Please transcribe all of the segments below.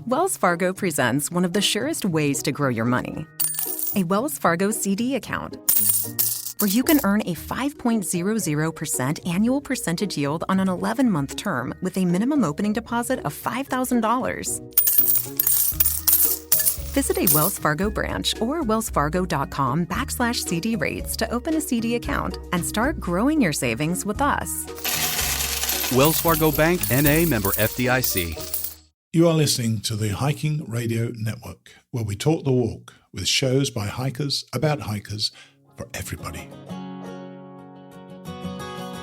Wells Fargo presents one of the surest ways to grow your money. A Wells Fargo CD account, where you can earn a 5.00% annual percentage yield on an 11-month term with a minimum opening deposit of $5,000. Visit a Wells Fargo branch or wellsfargo.com/CD rates to open a CD account and start growing your savings with us. Wells Fargo Bank, N.A., member FDIC. You are listening to the Hiking Radio Network, where we talk the walk with shows by hikers, about hikers, for everybody.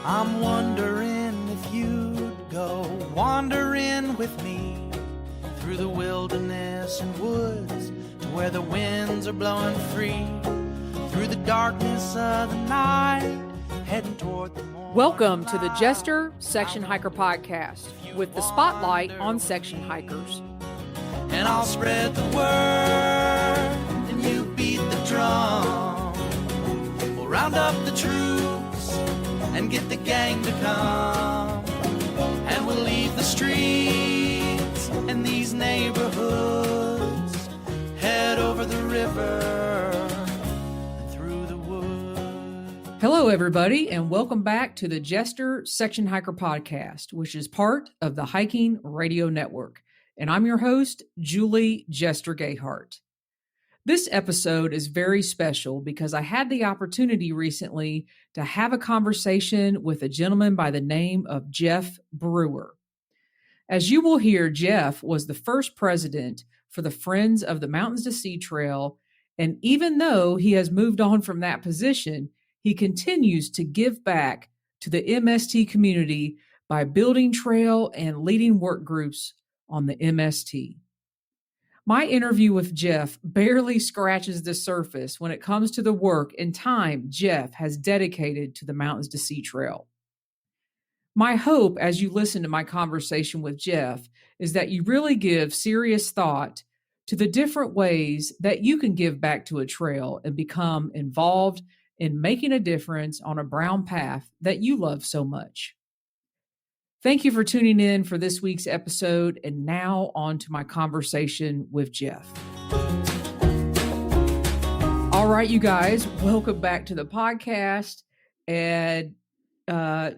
I'm wondering if you'd go wandering with me through the wilderness and woods to where the winds are blowing free, through the darkness of the night, heading toward the morning. Welcome to the Jester Section Hiker Podcast, with the spotlight on section hikers. And I'll spread the word, and you beat the drum. We'll round up the troops and get the gang to come, and we'll leave the streets and these neighborhoods, head over the river and through the woods. Hello, everybody, and welcome back to the Jester Section Hiker Podcast, which is part of the Hiking Radio Network. And I'm your host, Julie Jester Hart. This episode is very special because I had the opportunity recently to have a conversation with a gentleman by the name of Jeff Brewer. As you will hear, Jeff was the first president for the Friends of the Mountains to Sea Trail, and even though he has moved on from that position, he continues to give back to the MST community by building trail and leading work groups on the MST. My interview with Jeff barely scratches the surface when it comes to the work and time Jeff has dedicated to the Mountains to Sea Trail. My hope as you listen to my conversation with Jeff is that you really give serious thought to the different ways that you can give back to a trail and become involved in making a difference on a brown path that you love so much. Thank you for tuning in for this week's episode, and now on to my conversation with Jeff. All right, you guys, welcome back to the podcast. And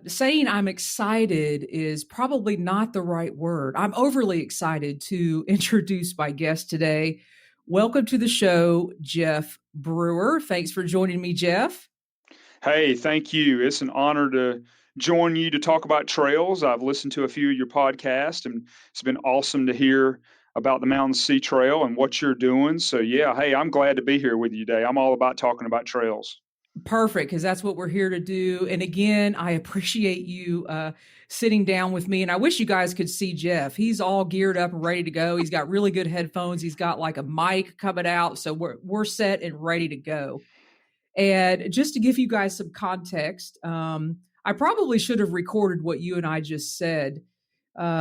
saying I'm excited is probably not the right word. I'm overly excited to introduce my guest today. Welcome to the show, Jeff Brewer. Thanks for joining me, Jeff. Hey, thank you. It's an honor to join you to talk about trails. I've listened to a few of your podcasts, and it's been awesome to hear about the Mountains Sea Trail and what you're doing. So yeah, hey, I'm glad to be here with you today. I'm all about talking about trails. Perfect, because that's what we're here to do. And again, I appreciate you sitting down with me. And I wish you guys could see Jeff. He's all geared up and ready to go. He's got really good headphones. He's got like a mic coming out. So we're set and ready to go. And just to give you guys some context, I probably should have recorded what you and I just said.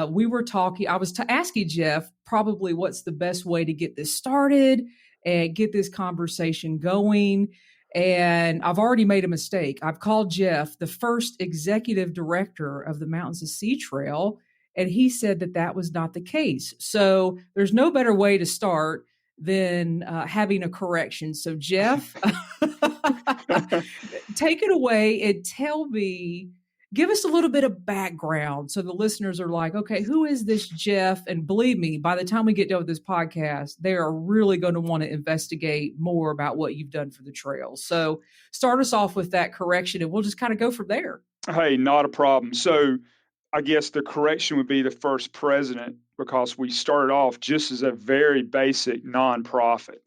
We were talking, I was asking Jeff probably what's the best way to get this started and get this conversation going. And I've already made a mistake. I've called Jeff the first executive director of the Mountains to Sea Trail, and he said that that was not the case. So there's no better way to start than having a correction. So Jeff, take it away and tell me, give us a little bit of background so the listeners are like, okay, who is this Jeff? And believe me, by the time we get done with this podcast, they are really going to want to investigate more about what you've done for the trail. So start us off with that correction and we'll just kind of go from there. Hey, not a problem. So I guess the correction would be the first president, because we started off just as a very basic nonprofit.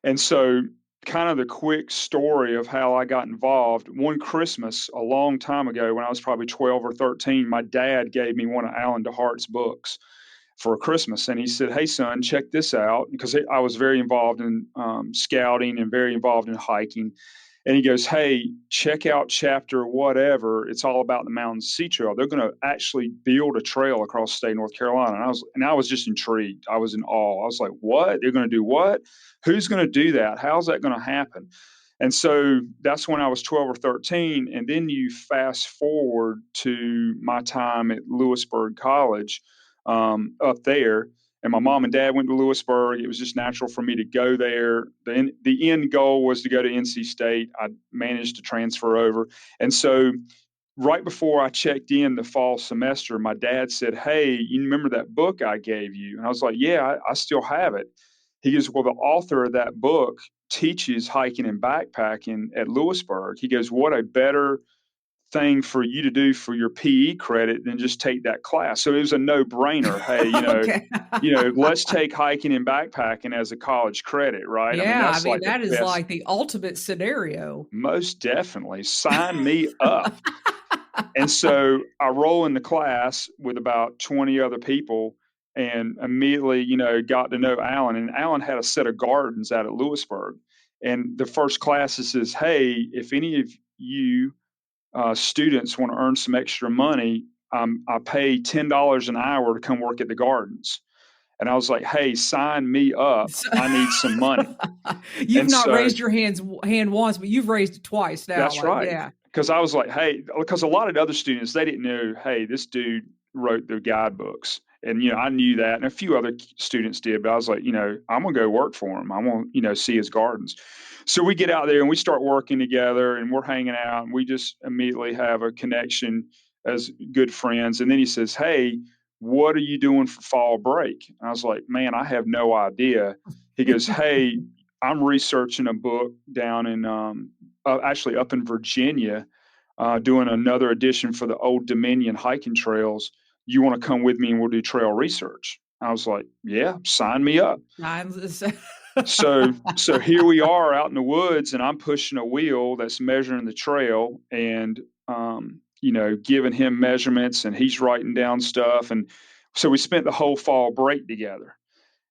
And so kind of the quick story of how I got involved. One Christmas a long time ago, when I was probably 12 or 13, my dad gave me one of Alan DeHart's books for Christmas. And he said, hey, son, check this out. Because I was very involved in scouting and very involved in hiking. And he goes, hey, check out chapter whatever. It's all about the Mountains Sea Trail. They're going to actually build a trail across the state of North Carolina. And I was just intrigued. I was in awe. I was like, what? They're going to do what? Who's going to do that? How's that going to happen? And so that's when I was 12 or 13. And then you fast forward to my time at Lewisburg College up there. and my mom and dad went to Lewisburg. It was just natural for me to go there. The end goal was to go to NC State. I managed to transfer over. And so right before I checked in the fall semester, my dad said, "Hey, you remember that book I gave you?" And I was like, "Yeah, I still have it." He goes, "Well, the author of that book teaches hiking and backpacking at Lewisburg." He goes, "What a better thing for you to do for your PE credit than just take that class." So it was a no-brainer. Hey, Okay. let's take hiking and backpacking as a college credit, right? I mean, Yeah, I that's mean, like the that is best. like the ultimate scenario. Most definitely. Sign me up. And so I roll in the class with about 20 other people and immediately, got to know Alan. And Alan had a set of gardens out at Lewisburg. And the first class says, "Hey, if any of you students want to earn some extra money, I pay $10 an hour to come work at the gardens." And I was like, "Hey, sign me up. So I need some money." you've And not so raised your hand once, but you've raised it twice now, that's like, right. yeah. Because I was like, hey, because a lot of other students, they didn't know, hey, this dude wrote the guidebooks. And, I knew that. And a few other students did. But I was like, I'm going to go work for him. I want to, see his gardens. So we get out there and we start working together and we're hanging out. And we just immediately have a connection as good friends. And then he says, "Hey, what are you doing for fall break?" And I was like, "Man, I have no idea." He goes, "Hey, I'm researching a book down in actually up in Virginia, doing another edition for the Old Dominion hiking trails. You want to come with me and we'll do trail research?" I was like, "Yeah, sign me up." Times So here we are out in the woods, and I'm pushing a wheel that's measuring the trail, and giving him measurements, and he's writing down stuff, and so we spent the whole fall break together.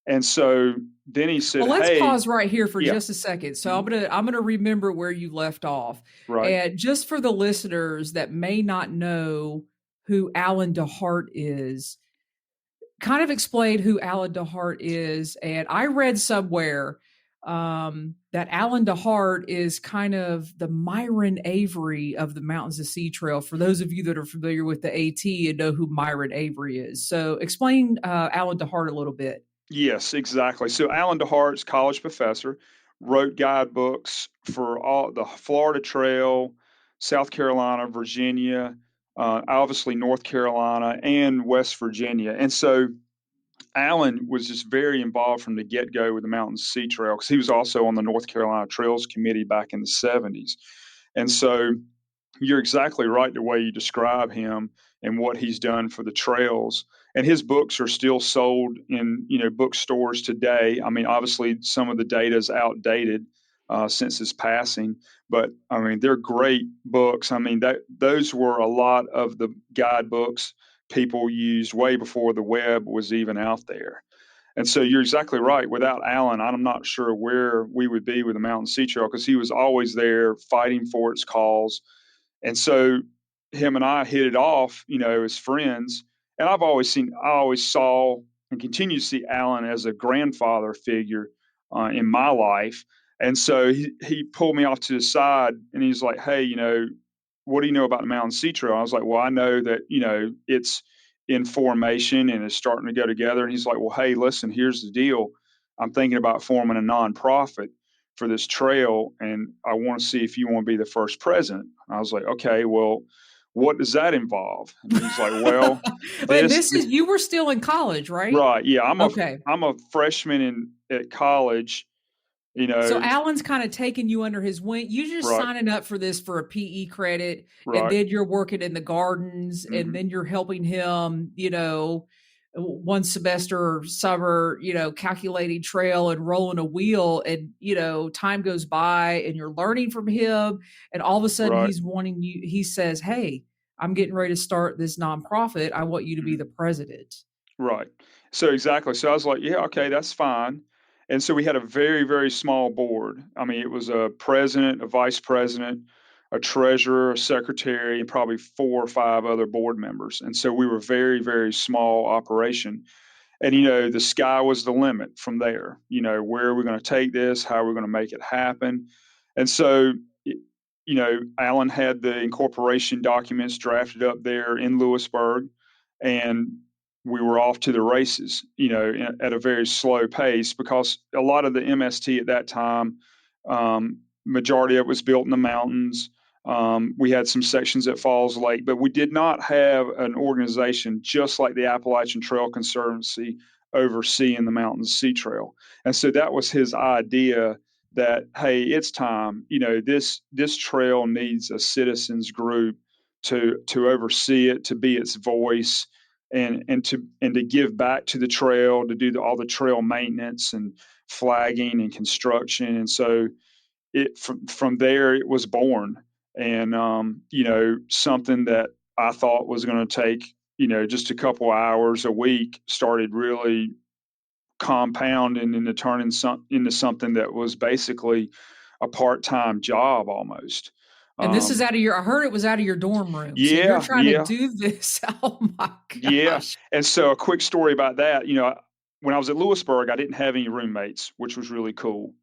And so then he said, Well, let's "Hey, pause right here for yeah, just a second. So mhm, I'm gonna remember where you left off. right, And just for the listeners that may not know who Alan DeHart is, kind of explain who Alan DeHart is. And I read somewhere that Alan DeHart is kind of the Myron Avery of the Mountains to Sea Trail. For those of you that are familiar with the AT and know who Myron Avery is, so explain Alan DeHart a little bit. yes, exactly." So Alan DeHart's college professor, wrote guidebooks for all the Florida Trail, South Carolina, Virginia, obviously North Carolina, and West Virginia. And so Alan was just very involved from the get go with the Mountains Sea Trail because he was also on the North Carolina Trails Committee back in the 70s. And so you're exactly right the way you describe him and what he's done for the trails. And his books are still sold in bookstores today. I mean, obviously some of the data is outdated since his passing, but I mean they're great books. I mean those were a lot of the guidebooks people used way before the web was even out there. And so you're exactly right. Without Alan, I'm not sure where we would be with the Mountain Sea Trail because he was always there fighting for its cause. And so him and I hit it off, as friends. And I always saw and continue to see Alan as a grandfather figure in my life. And so he pulled me off to the side and he's like, "Hey, what do you know about the Mountain Sea Trail?" I was like, "Well, I know that, it's in formation and it's starting to go together." And he's like, "Well, hey, listen, here's the deal. I'm thinking about forming a nonprofit for this trail, and I want to see if you want to be the first president." I was like, "Okay, well, what does that involve?" And he's like, "Well, But this, this is you were still in college, right? right, yeah, Okay. I'm a freshman at college, So Alan's kind of taking you under his wing. You're just right, signing up for this for a PE credit, and right, then you're working in the gardens, and hmm then you're helping him, one semester or summer, calculating trail and rolling a wheel. And, time goes by and you're learning from him. And all of a sudden right, he's wanting you, he says, "Hey, I'm getting ready to start this nonprofit. I want you to be the mhm. president." Right. So exactly. So I was like, "Yeah, okay, that's fine." And so we had a very, very small board. I mean, it was a president, a vice president, a treasurer, a secretary, and probably 4 or 5 other board members. And so we were very, very small operation. And the sky was the limit from there. Where are we going to take this? How are we going to make it happen? And so, y- Alan had the incorporation documents drafted up there in Lewisburg, and we were off to the races, at a very slow pace, because a lot of the MST at that time, majority of it was built in the mountains. We had some sections at Falls Lake, but we did not have an organization just like the Appalachian Trail Conservancy overseeing the Mountains Sea Trail. And so that was his idea that, hey, it's time. This trail needs a citizens group to oversee it, to be its voice, and to give back to the trail, to do all the trail maintenance and flagging and construction. And so from there it was born. And something that I thought was going to take just a couple hours a week started really compounding into turning into something that was basically a part-time job almost. And this is I heard it was out of your dorm room. Yeah. So you're trying to do this. Oh my gosh. Yeah. And so a quick story about that, when I was at Lewisburg, I didn't have any roommates, which was really cool.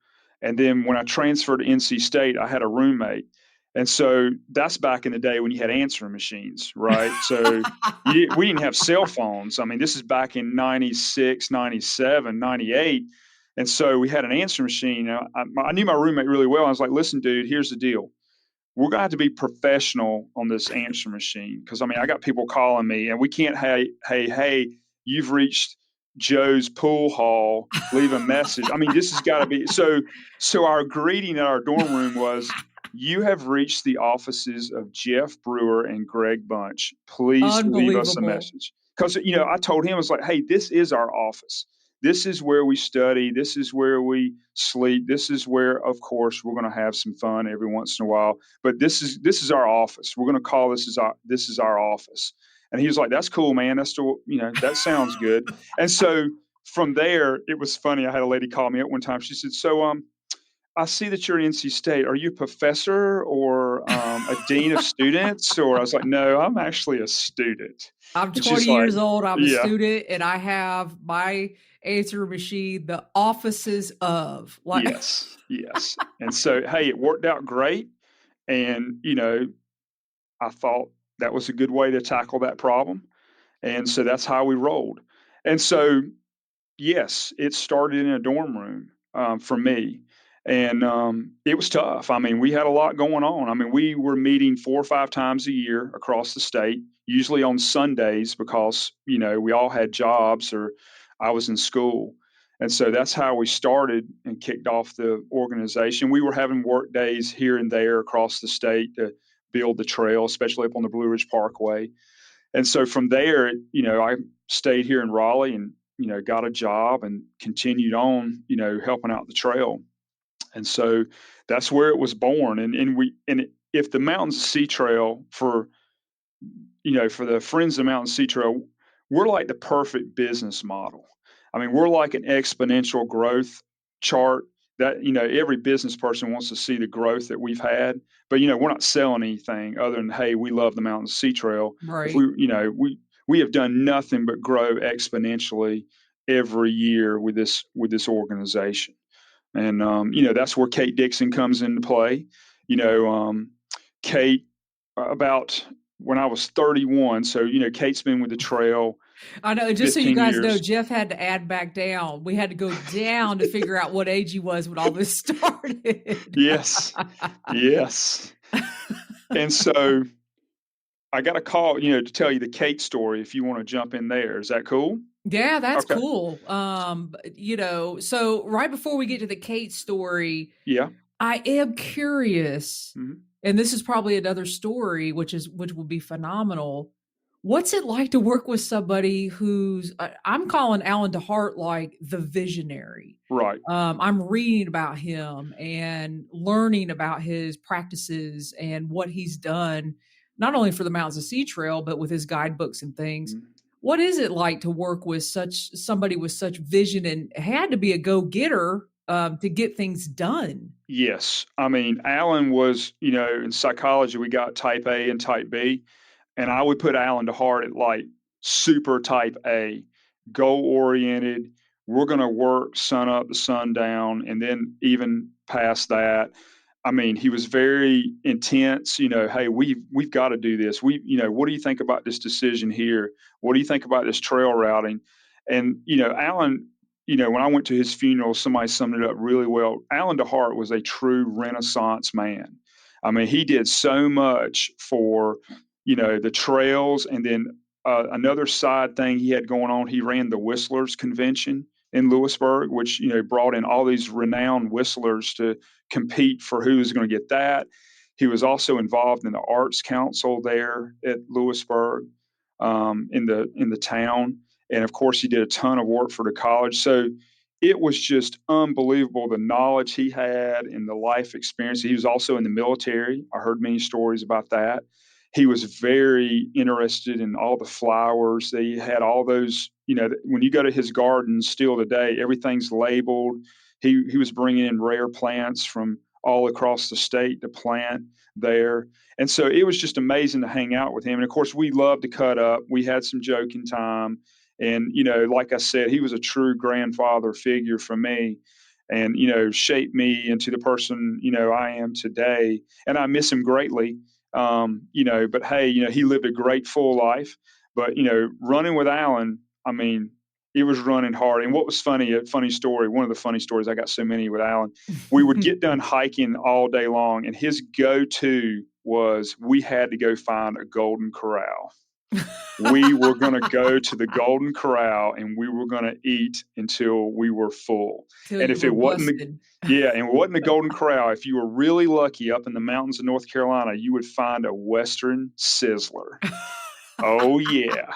And then when I transferred to NC State, I had a roommate. And so that's back in the day when you had answering machines, right? So we didn't have cell phones. I mean, this is back in 96, 97, 98. And so we had an answering machine. I knew my roommate really well. I was like, listen, dude, here's the deal. We're going to have to be professional on this answering machine. Because, I got people calling me, and we can't, hey, you've reached Joe's pool hall, leave a message. This has got to be. So our greeting at our dorm room was, you have reached the offices of Jeff Brewer and Greg Bunch. Please leave us a message. Because, I told him, I was like, hey, this is our office. This is where we study. This is where we sleep. This is where, of course, we're going to have some fun every once in a while. But this is our office. We're going to call this our office. And he was like, that's cool, man. That's still, that sounds good. And so from there, it was funny. I had a lady call me up one time. She said, so, I see that you're at NC State. Are you a professor or a dean of students? Or I was like, no, I'm actually a student. I'm 20 years old. I'm a student, and I have my answer machine, the offices of. Yes. And so, hey, it worked out great. And, I thought that was a good way to tackle that problem. And so that's how we rolled. And so, yes, it started in a dorm room for me. And it was tough. We had a lot going on. We were meeting 4 or 5 times a year across the state, usually on Sundays, because, we all had jobs or I was in school. And so that's how we started and kicked off the organization. We were having work days here and there across the state to build the trail, especially up on the Blue Ridge Parkway. And so from there, I stayed here in Raleigh and, got a job and continued on, helping out the trail. And so that's where it was born. And if the Mountain Sea Trail for the Friends of the Mountain Sea Trail, we're like the perfect business model. We're like an exponential growth chart that, every business person wants to see the growth that we've had, but, we're not selling anything other than, hey, we love the Mountain Sea Trail. Right. We have done nothing but grow exponentially every year with this organization. And, that's where Kate Dixon comes into play. Kate, about when I was 31. So, Kate's been with the trail. I know. Just so you guys know, years. Jeff had to add back down. We had to go down to figure out what age he was when all this started. Yes. And so I got a call, to tell you the Kate story if you want to jump in there. Is that cool? Yeah, that's Okay. cool. So right before we get to the Kate story, Yeah. I am curious, Mhm. and this is probably another story, which will be phenomenal. What's it like to work with somebody who's, I'm calling Alan DeHart like the visionary. Right. I'm reading about him and learning about his practices and what he's done, not only for the Mountains of Sea Trail, but with his guidebooks and things. Mhm. What is it like to work with somebody with such vision, and had to be a go-getter to get things done? Yes. Alan was, in psychology, we got type A and type B. And I would put Alan DeHart at like super type A, goal-oriented. We're going to work sun up to sundown, and then even past that. I mean, he was very intense, hey, we've got to do this. What do you think about this decision here? What do you think about this trail routing? And, Alan, when I went to his funeral, somebody summed it up really well. Alan Hart was a true Renaissance man. I mean, he did so much for, the trails. And then another side thing he had going on, he ran the Whistlers Convention in Lewisburg, which, brought in all these renowned whistlers to compete for who was going to get that. He was also involved in the Arts Council there at Lewisburg, in the town. And of course, he did a ton of work for the college. So it was just unbelievable, the knowledge he had and the life experience. He was also in the military. I heard many stories about that. He was very interested in all the flowers. They had all those, when you go to his garden still today, everything's labeled. He was bringing in rare plants from all across the state to plant there. And so it was just amazing to hang out with him. And of course, we loved to cut up. We had some joking time. And, like I said, he was a true grandfather figure for me and, shaped me into the person, I am today. And I miss him greatly. But hey, he lived a great full life. But, running with Alan, I mean, it was running hard. And what was funny, a funny story, one of the funny stories, I got so many with Alan, we would get done hiking all day long. And his go-to was we had to go find a Golden Corral. We were going to go to the Golden Corral and we were going to eat until we were full. And if it wasn't, and it wasn't the Golden Corral, if you were really lucky up in the mountains of North Carolina, you would find a Western Sizzler. Oh yeah,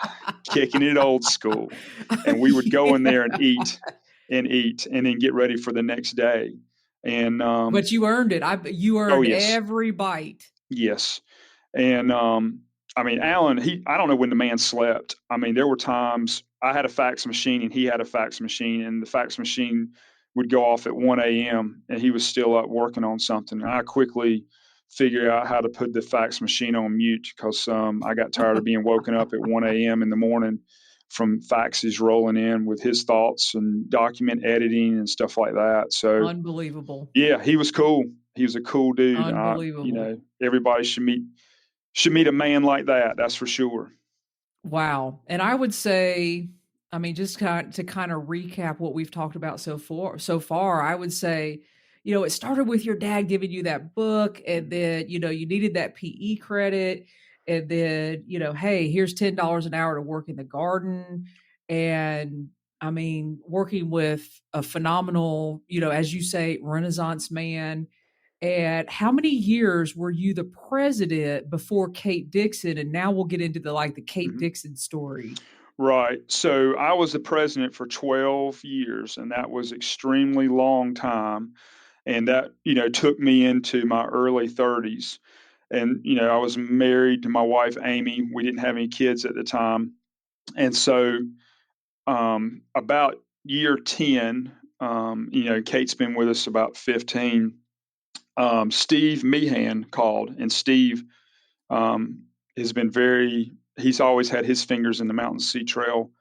kicking it old school. And we would go in there and eat, and then get ready for the next day. And but you earned it. You earned every bite. Yes, and I mean, Alan, I don't know when the man slept. I mean, there were times I had a fax machine and he had a fax machine, and the fax machine would go off at 1 a.m. and he was still up working on something. And I quickly figured out how to put the fax machine on mute because I got tired of being woken up at 1 a.m. in the morning from faxes rolling in with his thoughts and document editing and stuff like that. So unbelievable. Yeah, he was cool. He was a cool dude. Unbelievable. Everybody should meet a man like that. That's for sure. Wow. And I would say, I mean, just to kind of recap what we've talked about so far, I would say, it started with your dad giving you that book, and then, you needed that PE credit, and then, hey, here's $10 an hour to work in the garden. And I mean, working with a phenomenal, as you say, Renaissance man. And how many years were you the president before Kate Dixon? And now we'll get into the Kate Dixon story. Right. So I was the president for 12 years, and that was extremely long time. And that, took me into my early 30s. And, I was married to my wife, Amy. We didn't have any kids at the time. And so about year 10, Kate's been with us about 15. Steve Meehan called, and Steve has been he's always had his fingers in the Mountain Sea Trail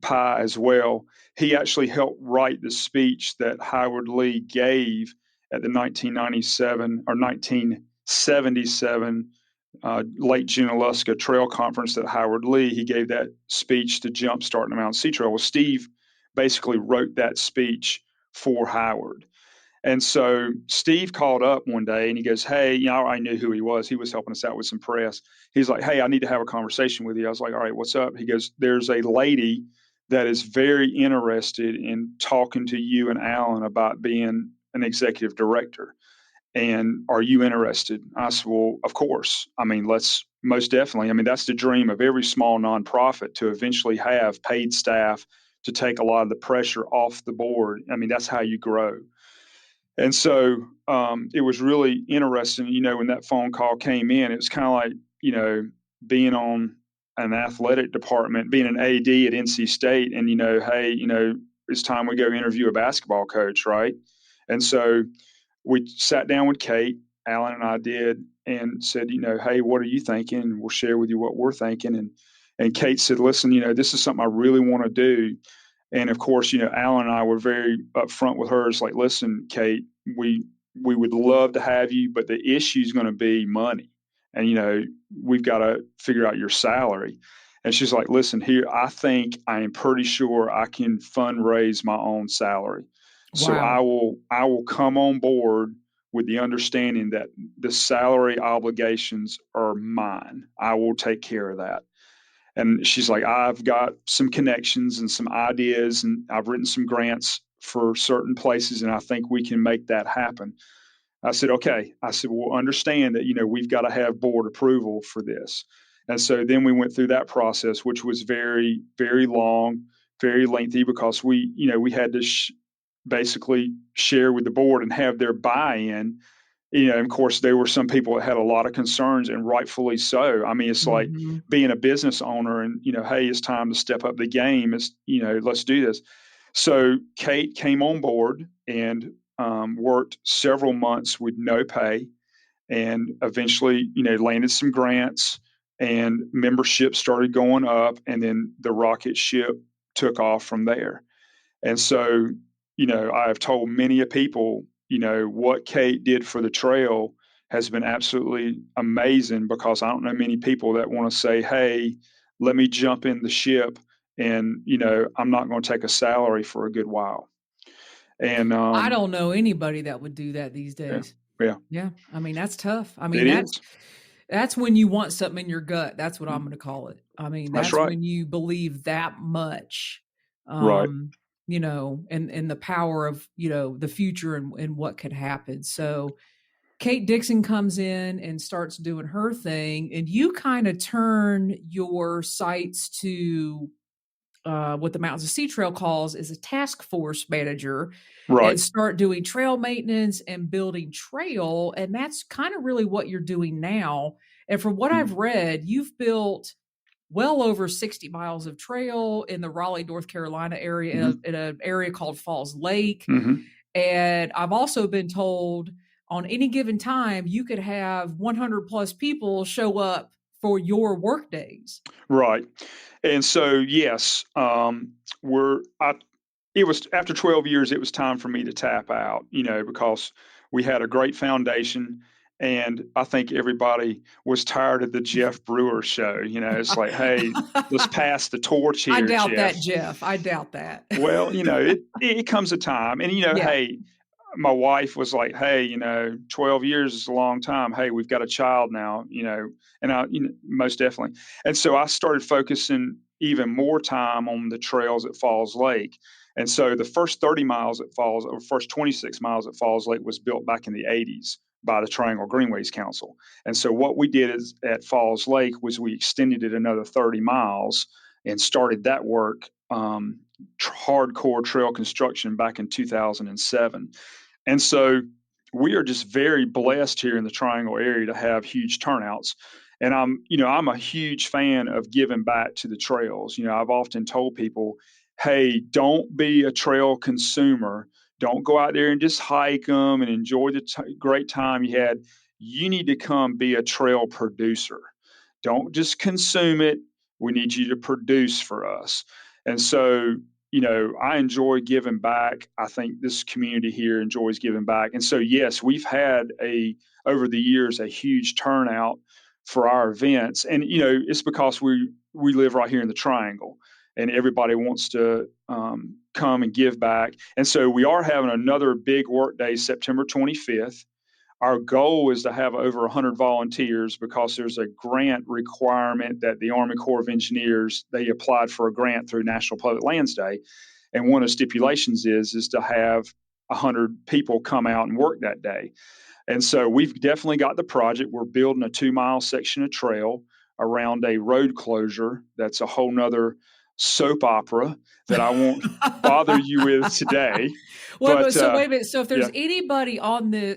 pie as well. He actually helped write the speech that Howard Lee gave at the 1997 or 1977 Lake Junaluska Trail Conference at Howard Lee. He gave that speech to jumpstart the Mountain Sea Trail. Well, Steve basically wrote that speech for Howard. And so Steve called up one day and he goes, hey, I knew who he was. He was helping us out with some press. He's like, hey, I need to have a conversation with you. I was like, all right, what's up? He goes, there's a lady that is very interested in talking to you and Alan about being an executive director. And are you interested? I said, well, of course. I mean, most definitely. I mean, that's the dream of every small nonprofit, to eventually have paid staff to take a lot of the pressure off the board. I mean, that's how you grow. And so it was really interesting, when that phone call came in, it was kind of like, being on an athletic department, being an AD at NC State, and, hey, it's time we go interview a basketball coach, right? And so we sat down with Kate, Alan and I did, and said, hey, what are you thinking? And we'll share with you what we're thinking. And Kate said, listen, this is something I really want to do. And of course, Alan and I were very upfront with her. It's like, listen, Kate, we we would love to have you, but the issue is going to be money. And, we've got to figure out your salary. And she's like, listen, here, I think I am pretty sure I can fundraise my own salary. So Wow. I will come on board with the understanding that the salary obligations are mine. I will take care of that. And she's like, I've got some connections and some ideas, and I've written some grants for certain places, and I think we can make that happen. I said, okay. I said, well, understand that, we've got to have board approval for this. And so then we went through that process, which was very, very long, very lengthy, because we had to basically share with the board and have their buy-in. Of course, there were some people that had a lot of concerns, and rightfully so. I mean, it's like being a business owner and, hey, it's time to step up the game. It's, let's do this. So Kate came on board and worked several months with no pay, and eventually, landed some grants, and membership started going up, and then the rocket ship took off from there. And so, I have told many people, what Kate did for the trail has been absolutely amazing, because I don't know many people that want to say, hey, let me jump in the ship, and, I'm not going to take a salary for a good while. And I don't know anybody that would do that these days. Yeah. I mean, that's tough. I mean, It is. that's when you want something in your gut. That's what I'm going to call it. I mean, That's that's right. when you believe that much, Right. and the power of, the future and what could happen. So Kate Dixon comes in and starts doing her thing, and you kind of turn your sights to what the Mountains of Sea Trail calls is a task force manager, Right. and start doing trail maintenance and building trail. And that's kind of really what you're doing now. And from what I've read, you've built well over 60 miles of trail in the Raleigh, North Carolina area, in an area called Falls Lake. And I've also been told on any given time, you could have 100 plus people show up for your work days. Right. And so, yes, it was after 12 years, it was time for me to tap out, because we had a great foundation. And I think everybody was tired of the Jeff Brewer show. It's like, hey, let's pass the torch here, I doubt Jeff. that, Jeff. I doubt that. Well, it comes a time. And, hey, my wife was like, hey, 12 years is a long time. Hey, we've got a child now, and I, most definitely. And so I started focusing even more time on the trails at Falls Lake. And so the first 30 miles at Falls, or first 26 miles at Falls Lake was built back in the 80s by the Triangle Greenways Council. And so what we did is at Falls Lake was we extended it another 30 miles and started that work, hardcore trail construction back in 2007. And so we are just very blessed here in the Triangle area to have huge turnouts. And I'm a huge fan of giving back to the trails. I've often told people, hey, don't be a trail consumer. Don't go out there and just hike them and enjoy the great time you had. You need to come be a trail producer. Don't just consume it. We need you to produce for us. And so, I enjoy giving back. I think this community here enjoys giving back. And so, yes, we've had over the years, a huge turnout for our events. And, it's because we live right here in the Triangle, and everybody wants to come and give back. And so we are having another big work day, September 25th. Our goal is to have over 100 volunteers, because there's a grant requirement that the Army Corps of Engineers, they applied for a grant through National Public Lands Day. And one of the stipulations is to have 100 people come out and work that day. And so we've definitely got the project. We're building a 2-mile section of trail around a road closure. That's a whole nother soap opera that I won't bother you with today. So wait a minute. So if there's anybody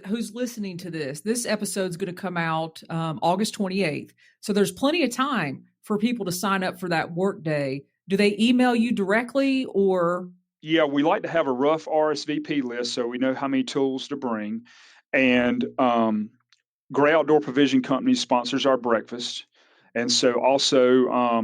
who's listening to this episode's going to come out August 28th. So there's plenty of time for people to sign up for that work day. Do they email you directly, or? Yeah, we like to have a rough RSVP list so we know how many tools to bring. And Gray Outdoor Provision Company sponsors our breakfast. And so also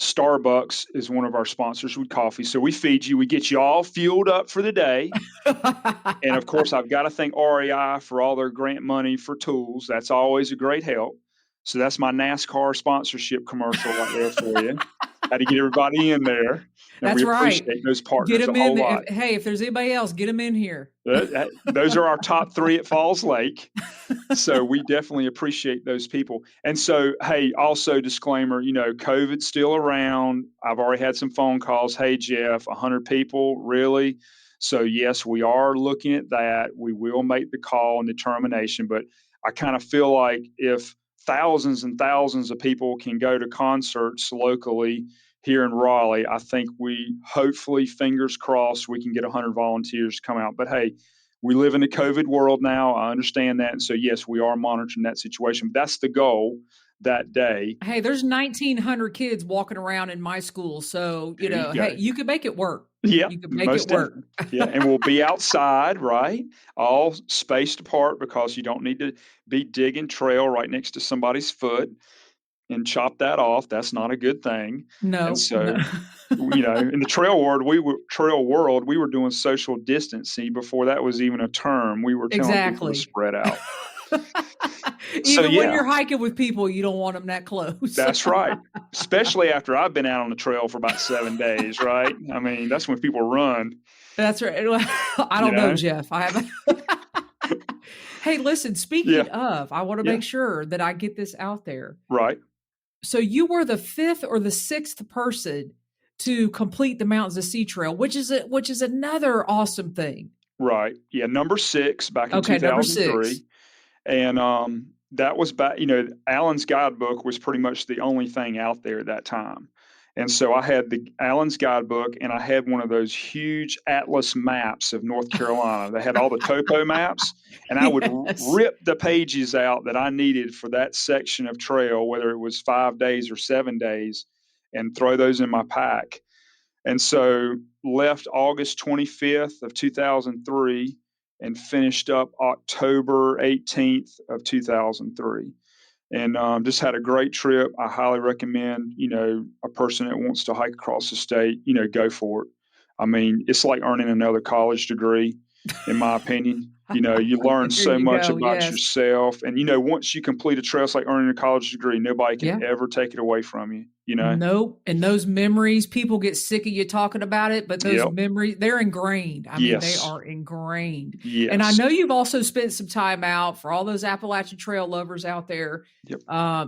Starbucks is one of our sponsors with coffee. So we feed you, we get you all fueled up for the day. And of course, I've got to thank REI for all their grant money for tools. That's always a great help. So that's my NASCAR sponsorship commercial right there for you. Had to get everybody in there. And That's we right. appreciate those Get partners a them whole in. lot. If there's anybody else, get them in here. Those are our top 3 at Falls Lake. So we definitely appreciate those people. And so, hey, also disclaimer, COVID's still around. I've already had some phone calls. Hey, Jeff, 100 people, really? So yes, we are looking at that. We will make the call and determination, but I kind of feel like if thousands and thousands of people can go to concerts locally here in Raleigh, I think we hopefully, fingers crossed, we can get 100 volunteers to come out. But hey, we live in a COVID world now. I understand that. And so, yes, we are monitoring that situation. But that's the goal that day. Hey, there's 1,900 kids walking around in my school. So, hey, you could make it work. Yeah, you could make it work. Yeah, and we'll be outside, right? All spaced apart because you don't need to be digging trail right next to somebody's foot and chop that off. That's not a good thing. No. And so, in the trail world, we were doing social distancing before that was even a term. We were telling people to spread out. Even when you're hiking with people, you don't want them that close. That's right. Especially after I've been out on the trail for about 7 days, right? I mean, that's when people run. That's right. I don't know, Jeff. I haven't. Hey, listen, speaking of, I want to make sure that I get this out there. Right. So you were the 5th or the 6th person to complete the Mountains of Sea Trail, which is another awesome thing. Right. Yeah. Number 6 back in 2003. Number 6. And that was back, Allen's guidebook was pretty much the only thing out there at that time. And so I had the Allen's guidebook, and I had one of those huge atlas maps of North Carolina. They had all the topo maps, and I would rip the pages out that I needed for that section of trail, whether it was 5 days or 7 days, and throw those in my pack. And so left August 25th of 2003 and finished up October 18th of 2003. And just had a great trip. I highly recommend, a person that wants to hike across the state, go for it. I mean, it's like earning another college degree, in my opinion. You learn so much about yourself. And, once you complete a trail, it's like earning a college degree. Nobody can ever take it away from you, Nope. And those memories, people get sick of you talking about it, but those memories, they're ingrained. I mean, they are ingrained. Yes. And I know you've also spent some time out for all those Appalachian Trail lovers out there. Yep.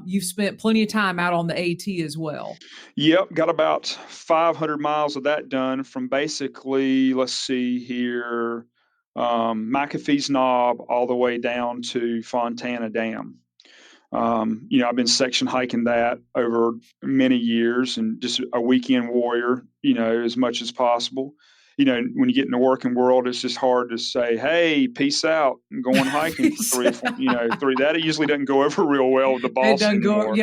You've spent plenty of time out on the AT as well. Yep. Got about 500 miles of that done from basically, let's see here, McAfee's Knob all the way down to Fontana Dam. I've been section hiking that over many years and just a weekend warrior, as much as possible. When you get in the working world, it's just hard to say, hey, peace out, and going hiking for 3 or 4, 3. That usually doesn't go over real well with the boss anymore.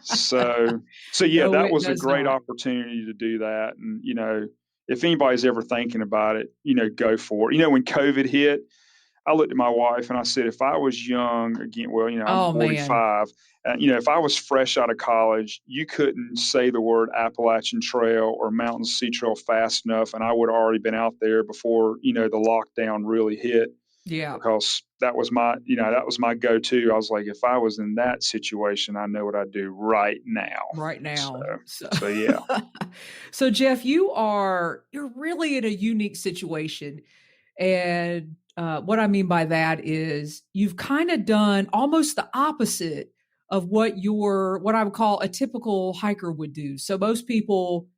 So yeah, that was a great opportunity to do that. And, if anybody's ever thinking about it, go for it. When COVID hit, I looked at my wife and I said, if I was young again, I'm 45, if I was fresh out of college, you couldn't say the word Appalachian Trail or Mountains Sea Trail fast enough. And I would have already been out there before, the lockdown really hit. Yeah. Because that was my go-to. I was like, if I was in that situation, I know what I'd do right now. Right now. So yeah. So Jeff, you're really in a unique situation. And what I mean by that is you've kind of done almost the opposite of what I would call a typical hiker would do. So most people,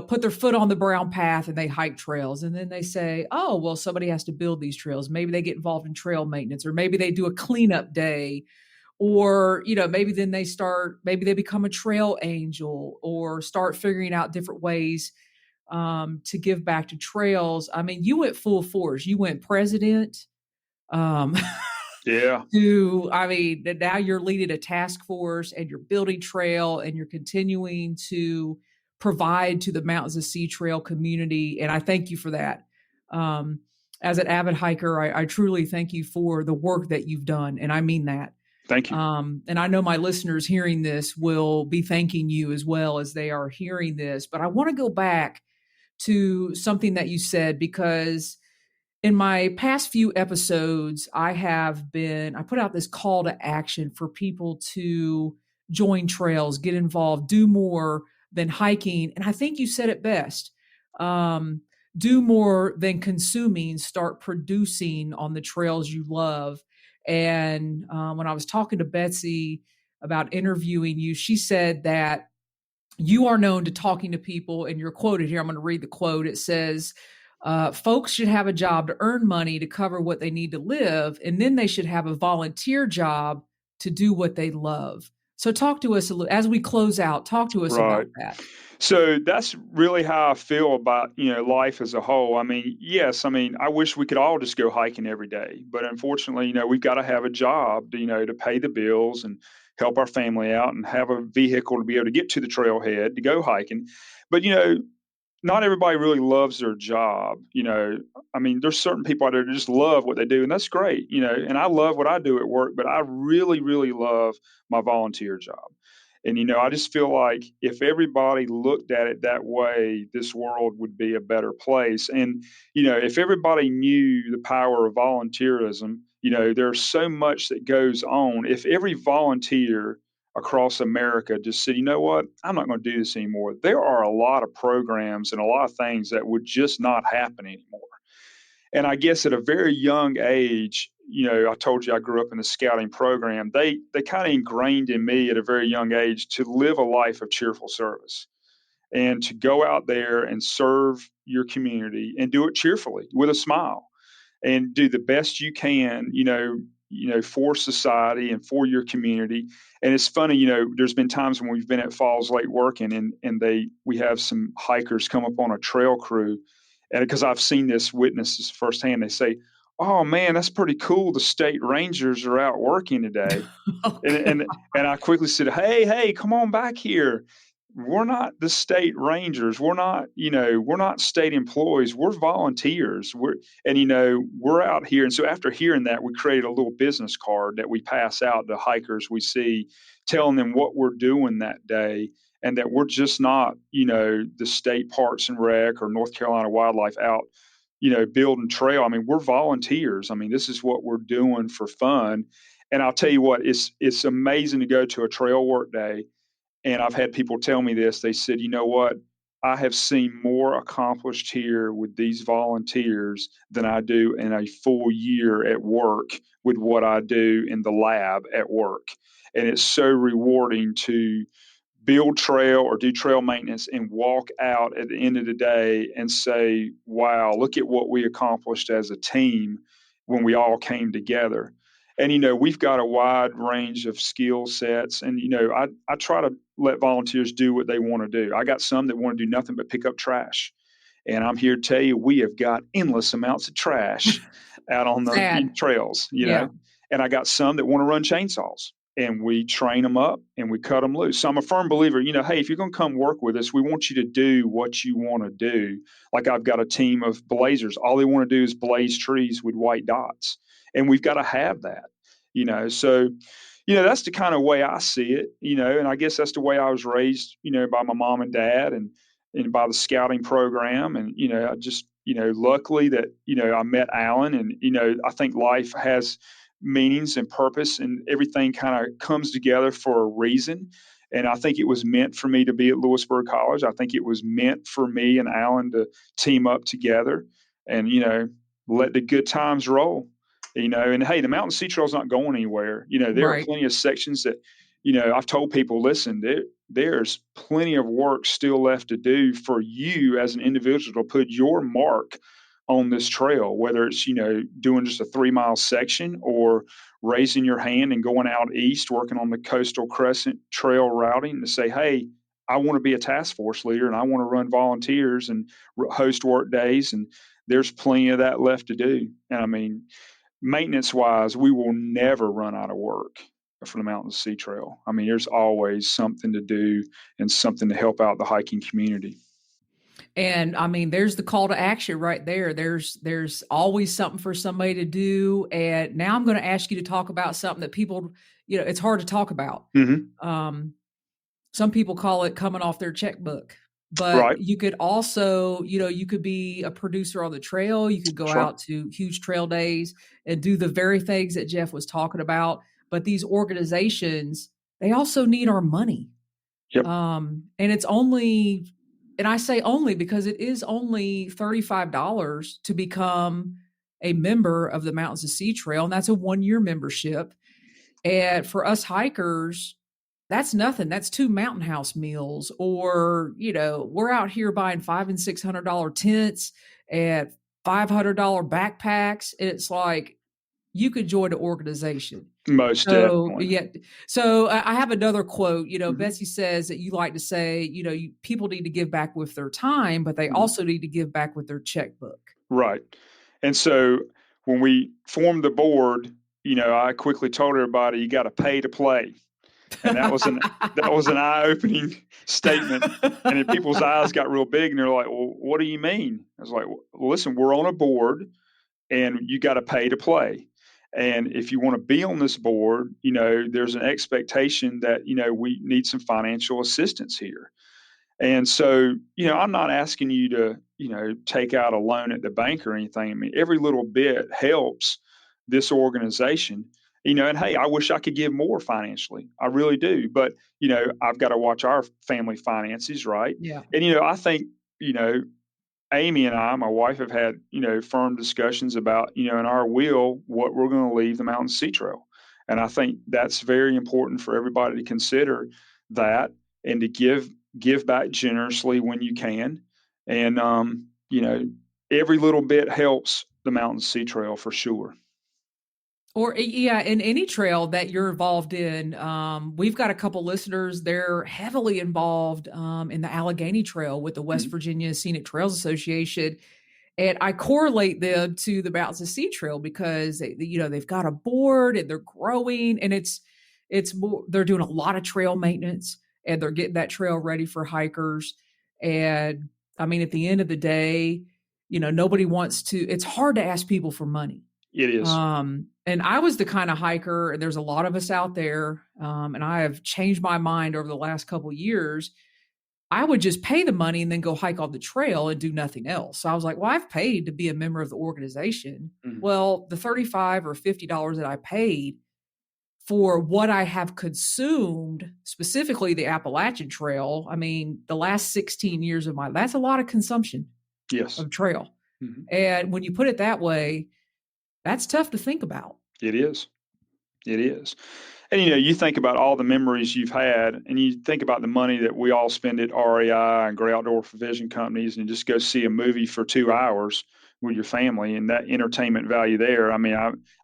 put their foot on the brown path and they hike trails. And then they say, oh, well, somebody has to build these trails. Maybe they get involved in trail maintenance, or maybe they do a cleanup day, or, maybe then maybe they become a trail angel or start figuring out different ways to give back to trails. I mean, you went full force. You went president. Yeah. Now you're leading a task force and you're building trail and you're continuing to provide to the Mountains of Sea Trail community. And I thank you for that. As an avid hiker, I truly thank you for the work that you've done. And I mean that. Thank you. And I know my listeners hearing this will be thanking you as well as they are hearing this. But I want to go back to something that you said, because in my past few episodes, I put out this call to action for people to join trails, get involved, do more than hiking. And I think you said it best. Do more than consuming, start producing on the trails you love. And when I was talking to Betsy about interviewing you, she said that you are known to talking to people, and you're quoted here. I'm going to read the quote. It says, folks should have a job to earn money to cover what they need to live, and then they should have a volunteer job to do what they love. So talk to us a little, as we close out, talk to us about that. So that's really how I feel about, life as a whole. I mean, yes, I wish we could all just go hiking every day, but unfortunately, we've got to have a job to pay the bills and help our family out and have a vehicle to be able to get to the trailhead to go hiking. But, not everybody really loves their job. There's certain people out there that just love what they do, and that's great, and I love what I do at work, but I really, really love my volunteer job. And, I just feel like if everybody looked at it that way, this world would be a better place. And, if everybody knew the power of volunteerism, there's so much that goes on. If every volunteer across America just said, you know what, I'm not going to do this anymore, there are a lot of programs and a lot of things that would just not happen anymore. And I guess at a very young age, I told you I grew up in the scouting program. They kind of ingrained in me at a very young age to live a life of cheerful service and to go out there and serve your community and do it cheerfully with a smile and do the best you can, for society and for your community. And it's funny, there's been times when we've been at Falls Lake working and we have some hikers come up on a trail crew. And because I've seen this, witnessed this firsthand, they say, "Oh man, that's pretty cool. The state rangers are out working today." And I quickly said, "Hey, come on back here. We're not the state rangers. We're not state employees. We're volunteers. We're out here." And so after hearing that, we created a little business card that we pass out to hikers we see, telling them what we're doing that day and that we're just not, the state Parks and Rec or North Carolina Wildlife out, building trail. We're volunteers. This is what we're doing for fun. And I'll tell you what, it's amazing to go to a trail work day. And I've had people tell me this. They said, you know what? I have seen more accomplished here with these volunteers than I do in a full year at work with what I do in the lab at work. And it's so rewarding to build trail or do trail maintenance and walk out at the end of the day and say, wow, look at what we accomplished as a team when we all came together. And, we've got a wide range of skill sets. And, I try to let volunteers do what they want to do. I got some that want to do nothing but pick up trash. And I'm here to tell you, we have got endless amounts of trash out on the trails, And I got some that want to run chainsaws. And we train them up and we cut them loose. So I'm a firm believer, hey, if you're going to come work with us, we want you to do what you want to do. Like I've got a team of blazers. All they want to do is blaze trees with white dots. And we've got to have that, So, that's the kind of way I see it, and I guess that's the way I was raised, by my mom and dad and by the scouting program. And, I just, luckily that, I met Alan and, I think life has meanings and purpose and everything kind of comes together for a reason. And I think it was meant for me to be at Lewisburg College. I think it was meant for me and Alan to team up together and, let the good times roll, and hey, the Mountain Sea Trail is not going anywhere. There are plenty of sections that, I've told people, listen, there's plenty of work still left to do for you as an individual to put your mark on this trail, whether it's, doing just a 3-mile section or raising your hand and going out east, working on the Coastal Crescent Trail routing to say, hey, I want to be a task force leader and I want to run volunteers and host work days. And there's plenty of that left to do. And maintenance wise, we will never run out of work for the Mountain Sea Trail. There's always something to do and something to help out the hiking community. And I mean, there's the call to action right there. There's always something for somebody to do. And now I'm going to ask you to talk about something that people, it's hard to talk about. Mm-hmm. Some people call it coming off their checkbook, but Right. you could also, you could be a producer on the trail. You could go Sure. out to huge trail days and do the very things that Jeff was talking about. But these organizations, they also need our money. Yep. And it's only, and I say only because it is only $35 to become a member of the Mountains to Sea Trail. And that's a 1-year membership. And for us hikers, that's nothing. That's 2 Mountain House meals, or, we're out here buying $500 and $600 tents and $500 backpacks. And it's like, you could join an organization. Most definitely. Yeah. So I have another quote, Mm-hmm. Betsy says that you like to say, people need to give back with their time, but they also need to give back with their checkbook. Right. And so when we formed the board, I quickly told everybody, you got to pay to play. And that was an eye-opening statement. And then people's eyes got real big and they're like, well, what do you mean? I was like, well, listen, we're on a board and you got to pay to play. And if you want to be on this board, there's an expectation that, we need some financial assistance here. And so, I'm not asking you to, take out a loan at the bank or anything. I mean, every little bit helps this organization, and hey, I wish I could give more financially. I really do. But, I've got to watch our family finances, right? Yeah. And, I think, Amy and I, my wife, have had, firm discussions about, in our will, what we're going to leave the Mountain Sea Trail. And I think that's very important for everybody to consider that and to give back generously when you can. And, every little bit helps the Mountain Sea Trail for sure. Or in any trail that you're involved in. We've got a couple listeners. They're heavily involved in the Allegheny Trail with the West Virginia Scenic Trails Association. And I correlate them to the Mountains to Sea Trail because they've got a board and they're growing, and it's more, they're doing a lot of trail maintenance and they're getting that trail ready for hikers. And I mean, at the end of the day, nobody wants to, it's hard to ask people for money. It is. And I was the kind of hiker, and there's a lot of us out there, and I have changed my mind over the last couple of years. I would just pay the money and then go hike on the trail and do nothing else. So I was like, well, I've paid to be a member of the organization. Mm-hmm. Well, the $35 or $50 that I paid for what I have consumed, specifically the Appalachian Trail, I mean, the last 16 years of my, that's a lot of consumption of trail. Mm-hmm. And when you put it that way, that's tough to think about. It is. It is. And, you think about all the memories you've had, and you think about the money that we all spend at REI and Great Outdoor Provision Companies, and just go see a movie for 2 hours with your family, and that entertainment value there. I mean,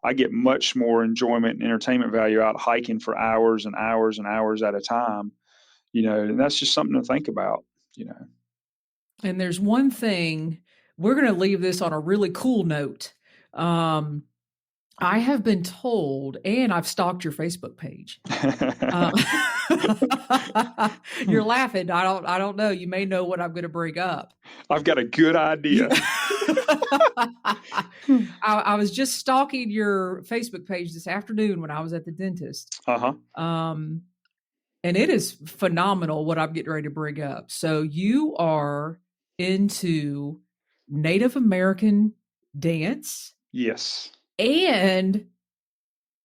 I get much more enjoyment and entertainment value out hiking for hours and hours and hours at a time, and that's just something to think about, And there's one thing, we're going to leave this on a really cool note. I have been told, and I've stalked your Facebook page. You're laughing. I don't know. You may know what I'm going to bring up. I've got a good idea. I was just stalking your Facebook page this afternoon when I was at the dentist. Uh-huh. And it is phenomenal what I'm getting ready to bring up. So you are into Native American dance. Yes. And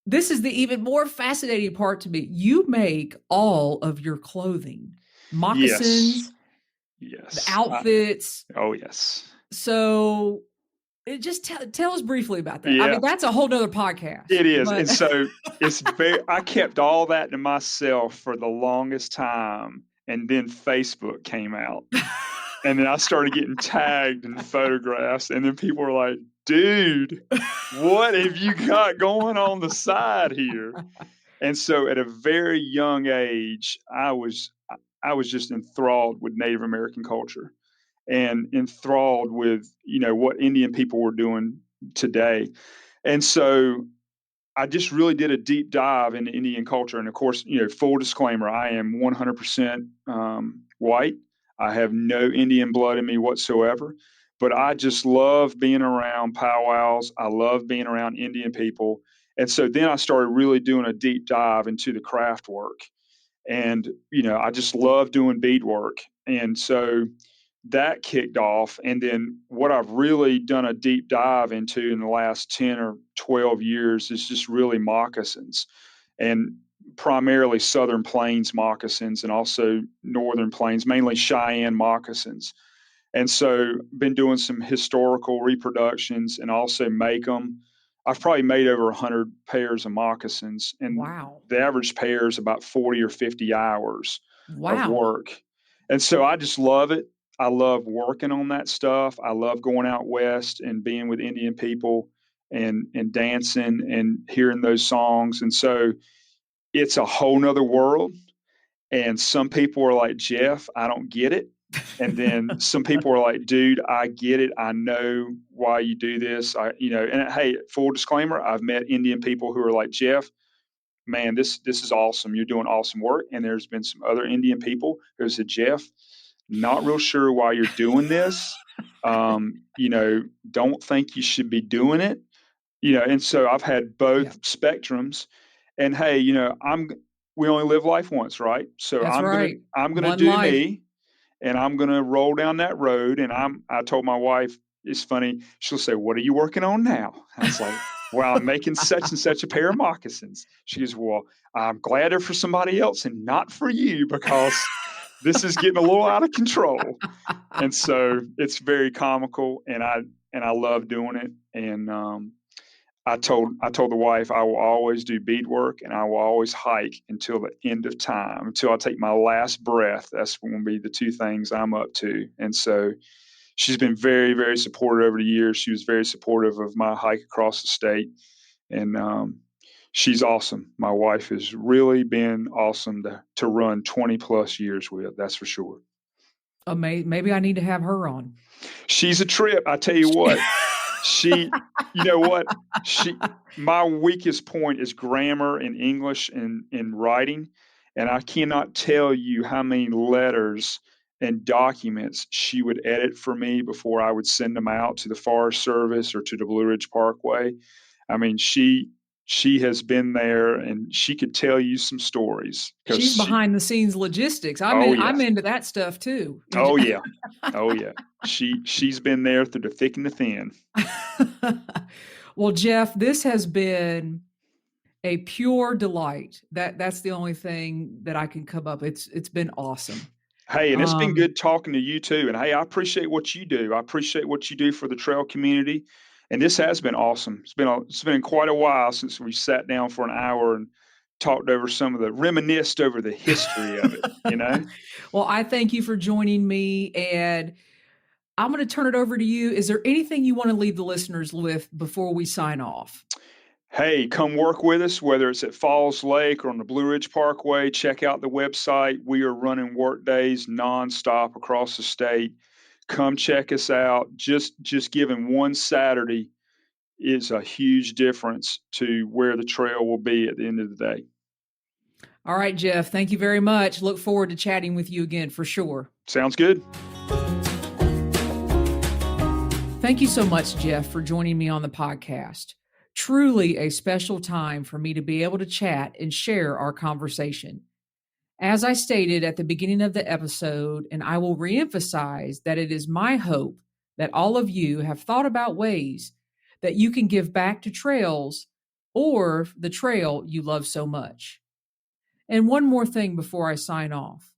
this is the even more fascinating part to me. You make all of your clothing, moccasins, yes. The outfits. Yes. So just tell us briefly about that. Yeah. I mean, that's a whole nother podcast. It is. And so I kept all that to myself for the longest time. And then Facebook came out. And then I started getting tagged in photographs. And then people were like, dude, what have you got going on the side here? And so at a very young age, I was just enthralled with Native American culture and enthralled with, what Indian people were doing today. And so I just really did a deep dive into Indian culture. And of course, full disclaimer, I am 100% white. I have no Indian blood in me whatsoever, but I just love being around powwows. I love being around Indian people. And so then I started really doing a deep dive into the craft work. And, I just love doing beadwork. And so that kicked off. And then what I've really done a deep dive into in the last 10 or 12 years is just really moccasins, and primarily Southern Plains moccasins and also Northern Plains, mainly Cheyenne moccasins. And so been doing some historical reproductions and also make them. I've probably made over 100 pairs of moccasins, and Wow. the average pair is about 40 or 50 hours of Wow. work. And so I just love it. I love working on that stuff. I love going out west and being with Indian people and dancing and hearing those songs. And so it's a whole nother world. And some people are like, Jeff, I don't get it. And then some people are like, dude, I get it. I know why you do this. And hey, full disclaimer, I've met Indian people who are like, Jeff, man, this is awesome. You're doing awesome work. And there's been some other Indian people who said, Jeff, not real sure why you're doing this. Don't think you should be doing it. And so I've had both spectrums. And hey, we only live life once, right? So That's right. I'm gonna One do life. me, and I'm gonna roll down that road. And I told my wife, it's funny. She'll say, "What are you working on now?" I was like, "Well, I'm making such and such a pair of moccasins." She goes, "Well, I'm glad they're for somebody else and not for you, because this is getting a little out of control." And so it's very comical, and I love doing it. And I told the wife, I will always do beadwork and I will always hike until the end of time, until I take my last breath. That's going to be the two things I'm up to. And so she's been very, very supportive over the years. She was very supportive of my hike across the state. And she's awesome. My wife has really been awesome to run 20 plus years with. That's for sure. Amazing. Maybe I need to have her on. She's a trip. I tell you what. My weakest point is grammar in English and in writing. And I cannot tell you how many letters and documents she would edit for me before I would send them out to the Forest Service or to the Blue Ridge Parkway. I mean, she has been there, and she could tell you some stories. She's behind the scenes logistics. I'm into that stuff too. Oh yeah. Oh yeah. She's been there through the thick and the thin. Well, Jeff, this has been a pure delight. That's the only thing that I can come up. It's been awesome. Hey, and it's been good talking to you too. And hey, I appreciate what you do. I appreciate what you do for the trail community. And this has been awesome. It's been quite a while since we sat down for an hour and talked over reminisced over the history of it, Well, I thank you for joining me, and I'm going to turn it over to you. Is there anything you want to leave the listeners with before we sign off? Hey, come work with us, whether it's at Falls Lake or on the Blue Ridge Parkway. Check out the website. We are running work days nonstop across the state. Come check us out. Just giving one Saturday is a huge difference to where the trail will be at the end of the day. All right, Jeff, thank you very much. Look forward to chatting with you again for sure. Sounds good. Thank you so much, Jeff, for joining me on the podcast. Truly a special time for me to be able to chat and share our conversation. As I stated at the beginning of the episode, and I will reemphasize that it is my hope that all of you have thought about ways that you can give back to trails or the trail you love so much. And one more thing before I sign off.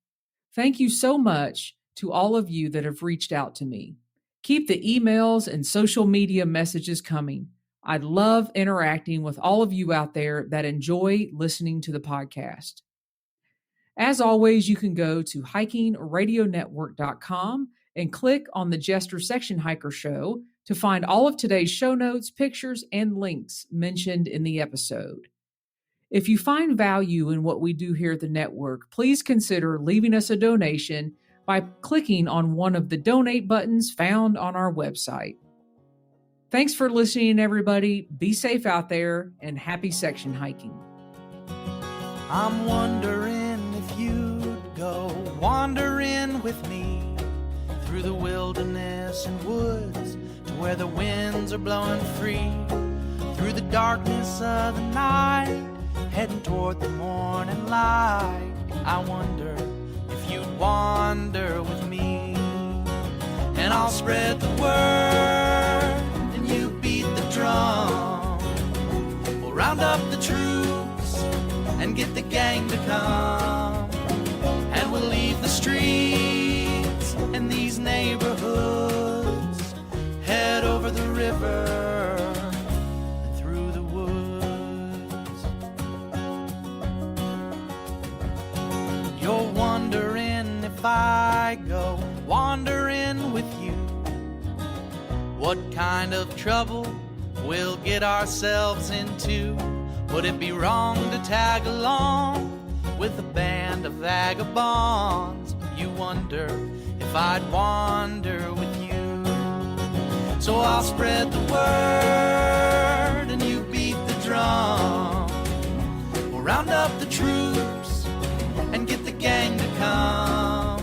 Thank you so much to all of you that have reached out to me. Keep the emails and social media messages coming. I love interacting with all of you out there that enjoy listening to the podcast. As always, you can go to hikingradionetwork.com and click on the Jester Section Hiker Show to find all of today's show notes, pictures, and links mentioned in the episode. If you find value in what we do here at the network, please consider leaving us a donation by clicking on one of the donate buttons found on our website. Thanks for listening, everybody. Be safe out there and happy section hiking. I'm wondering if you'd go wandering with me through the wilderness and woods to where the winds are blowing free, through the darkness of the night, heading toward the morning light. I wonder if you'd wander with me, and I'll spread the word and you beat the drum. We'll round up the troops and get the gang to come, and we'll leave the streets and these neighborhoods, head over the river and through the woods. You're wondering if I go wandering with you, what kind of trouble we'll get ourselves into. Would it be wrong to tag along with a band of vagabonds? You wonder if I'd wander with you. So I'll spread the word and you beat the drum. We'll round up the troops and get the gang to come,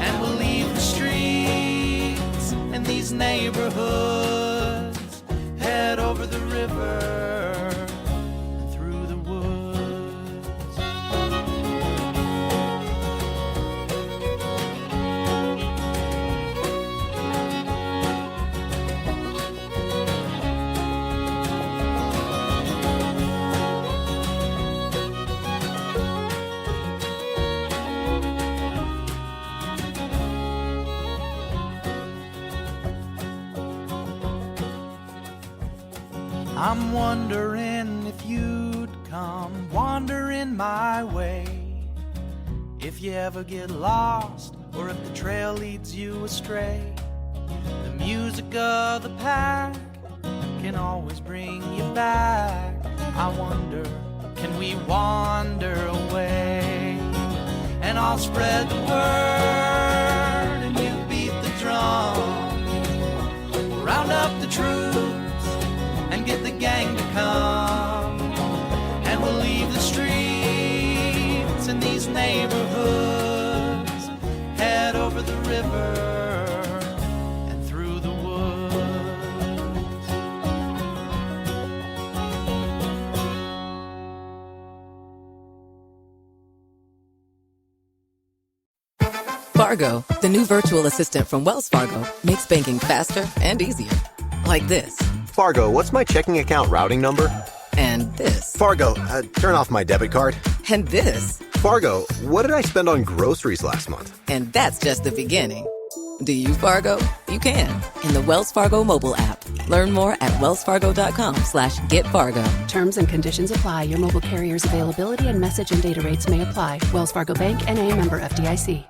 and we'll leave the streets and these neighborhoods, head over the river and through the woods. I'm wondering if you'd come wandering my way, if you ever get lost or if the trail leads you astray. The music of the pack can always bring you back. I wonder, can we wander away? And I'll spread the word and you beat the drum. We'll round up the troops and get the gang to come, and we'll leave the streets and these neighborhoods, head over the river and through the woods. Fargo, the new virtual assistant from Wells Fargo, makes banking faster and easier. Like this. Fargo, what's my checking account routing number? And this. Fargo, turn off my debit card. And this. Fargo, what did I spend on groceries last month? And that's just the beginning. Do you, Fargo? You can. In the Wells Fargo mobile app. Learn more at wellsfargo.com/getfargo. Terms and conditions apply. Your mobile carrier's availability and message and data rates may apply. Wells Fargo Bank, N.A., member FDIC.